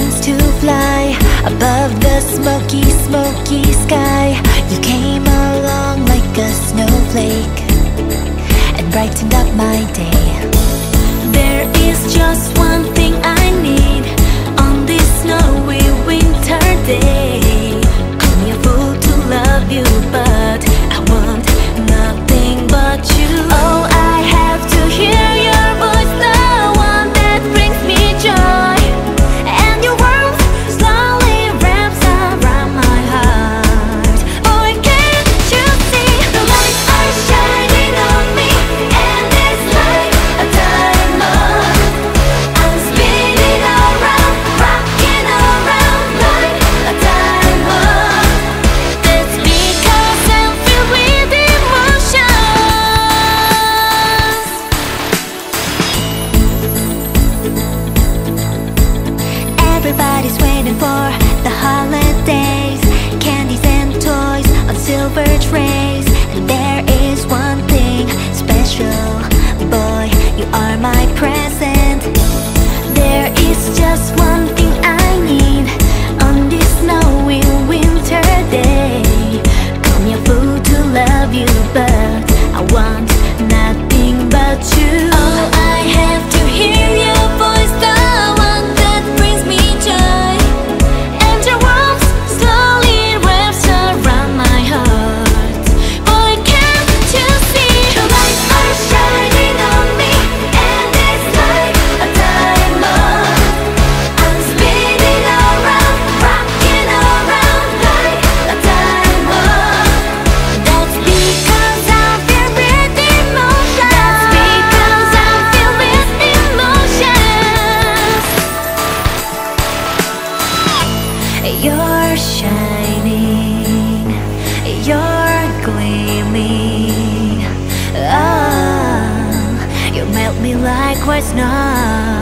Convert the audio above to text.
wings to fly above the smoky, smoky sky. You came along like a snowflake and brightened up my day. There is just one thing I need on this snowy winter day. Call me a fool to love you, but I want nothing but you. Oh, I have to hear your voice, the one that brings me joy. And your warmth slowly wraps around my heart. Boy, can't you see the lights are shining on me? And it's like a diamond. I'm spinning around, rocking around like a diamond. That's because I'm filled with emotions. Everybody's waiting for the holidays, candies and toys on silver trays. And there is one thing special, boy, you are my present. There is just one thing I need on this snowy winter day. Call me a fool to love you, but I want nothing but you. Oh, I have to hear your voice, the one that brings me joy. And your warmth slowly wraps around my heart. Boy, can't you see the lights are shining on me? And it's like a diamond. I'm spinning around, rocking around like a diamond. That's because I'm filled with emotions. That's because I'm filled with emotions. You're shining, you're gleaming. Oh, you melt me like white snow.